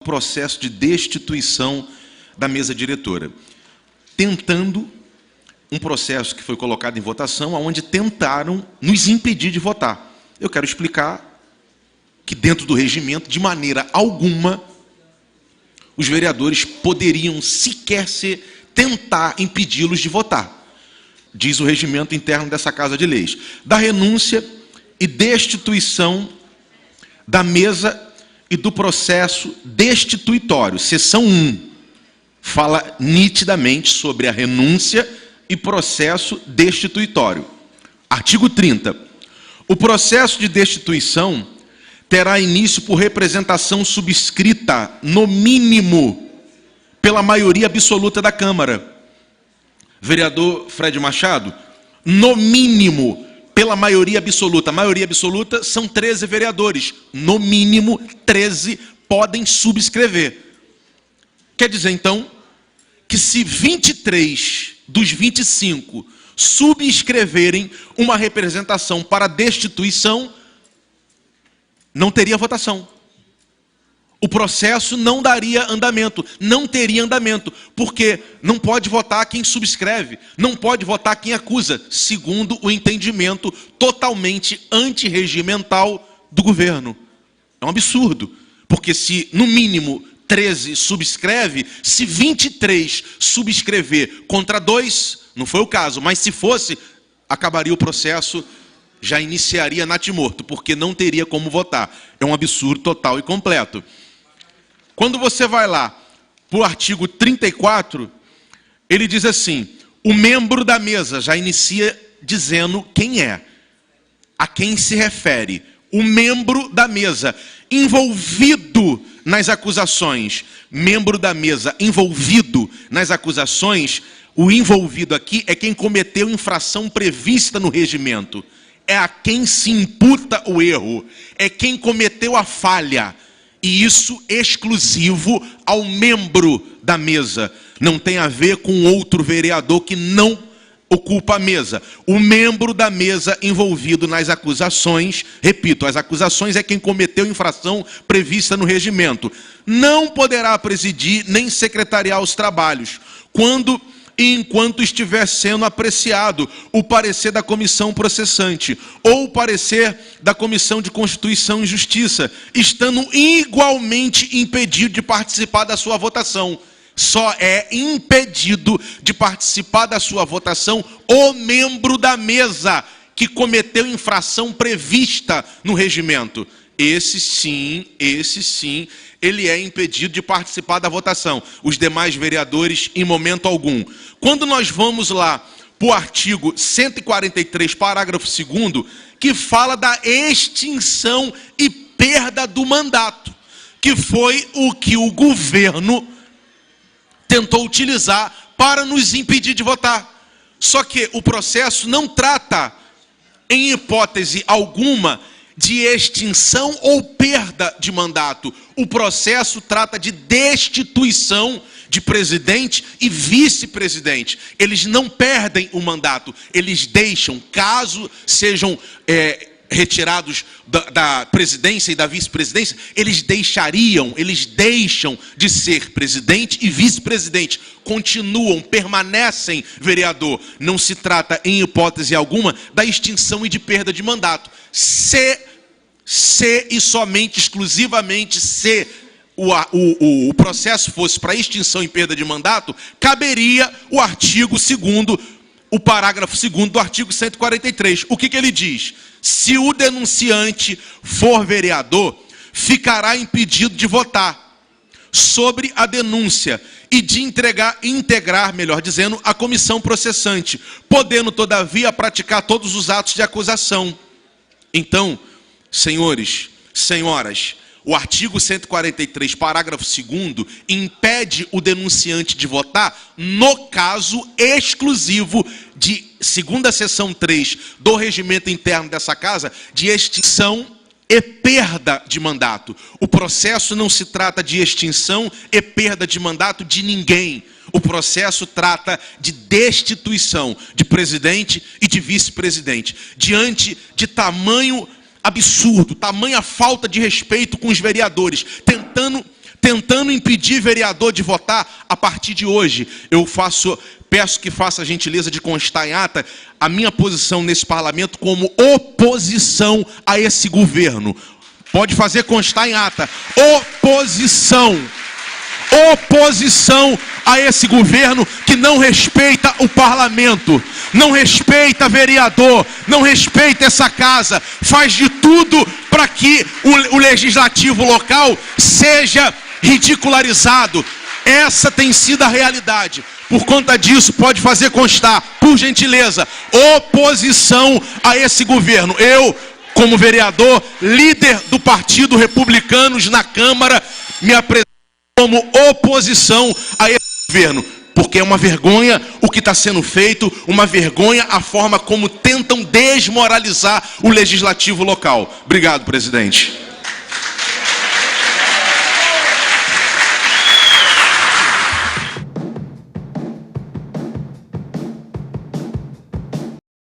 processo de destituição da mesa diretora, tentando um processo que foi colocado em votação, onde tentaram nos impedir de votar. Eu quero explicar que dentro do regimento, de maneira alguma, os vereadores poderiam sequer tentar impedi-los de votar. Diz o regimento interno dessa Casa de Leis. Da renúncia e destituição da mesa e do processo destituitório. Seção 1 fala nitidamente sobre a renúncia e processo destituitório. Artigo 30. O processo de destituição terá início por representação subscrita, no mínimo, pela maioria absoluta da Câmara. Vereador Fred Machado, no mínimo, pela maioria absoluta. A maioria absoluta são 13 vereadores. No mínimo, 13 podem subscrever. Quer dizer, então, que se 23 dos 25 subscreverem uma representação para destituição, não teria votação. O processo não daria andamento, não teria andamento, porque não pode votar quem subscreve, não pode votar quem acusa, segundo o entendimento totalmente antirregimental do governo. É um absurdo, porque se no mínimo 13 subscreve, se 23 subscrever contra 2, não foi o caso, mas se fosse, acabaria o processo, já iniciaria natimorto, porque não teria como votar. É um absurdo total e completo. Quando você vai lá para o artigo 34, ele diz assim: o membro da mesa, já inicia dizendo quem é, a quem se refere. O membro da mesa, envolvido nas acusações. Membro da mesa, envolvido nas acusações. O envolvido aqui é quem cometeu infração prevista no regimento. É a quem se imputa o erro. É quem cometeu a falha. E isso exclusivo ao membro da mesa. Não tem a ver com outro vereador que não ocupa a mesa. O membro da mesa envolvido nas acusações, repito, as acusações é quem cometeu infração prevista no regimento. Não poderá presidir nem secretariar os trabalhos, quando e enquanto estiver sendo apreciado o parecer da comissão processante ou o parecer da Comissão de Constituição e Justiça, estando igualmente impedido de participar da sua votação. Só é impedido de participar da sua votação o membro da mesa que cometeu infração prevista no regimento. Esse sim, ele é impedido de participar da votação. Os demais vereadores, em momento algum. Quando nós vamos lá para o artigo 143, parágrafo 2º, que fala da extinção e perda do mandato, que foi o que o governo tentou utilizar para nos impedir de votar. Só que o processo não trata, em hipótese alguma, de extinção ou perda de mandato. O processo trata de destituição de presidente e vice-presidente. Eles não perdem o mandato, eles deixam, caso sejam retirados da presidência e da vice-presidência, eles deixam de ser presidente e vice-presidente. Continuam, permanecem vereador. Não se trata, em hipótese alguma, da extinção e de perda de mandato. Se e somente, exclusivamente, se o processo fosse para extinção e perda de mandato, caberia o artigo 2º, o parágrafo 2º do artigo 143. O que ele diz? Se o denunciante for vereador, ficará impedido de votar sobre a denúncia e de integrar, melhor dizendo, a comissão processante, podendo, todavia, praticar todos os atos de acusação. Então, senhores, senhoras, o artigo 143, parágrafo 2º, impede o denunciante de votar no caso exclusivo de, segundo a seção 3 do regimento interno dessa casa, de extinção e perda de mandato. O processo não se trata de extinção e perda de mandato de ninguém. O processo trata de destituição de presidente e de vice-presidente. Diante de tamanho absurdo, tamanha falta de respeito com os vereadores, tentando tentando impedir vereador de votar. A partir de hoje, peço que faça a gentileza de constar em ata a minha posição nesse parlamento como oposição a esse governo. Pode fazer constar em ata. Oposição a esse governo que não respeita o parlamento, não respeita vereador, não respeita essa casa, faz de tudo para que o legislativo local seja ridicularizado. Essa tem sido a realidade. Por conta disso, pode fazer constar, por gentileza, oposição a esse governo. Eu, como vereador, líder do Partido Republicanos na Câmara, me apresento como oposição a esse governo, porque é uma vergonha o que está sendo feito, uma vergonha a forma como tentam desmoralizar o legislativo local. Obrigado, presidente.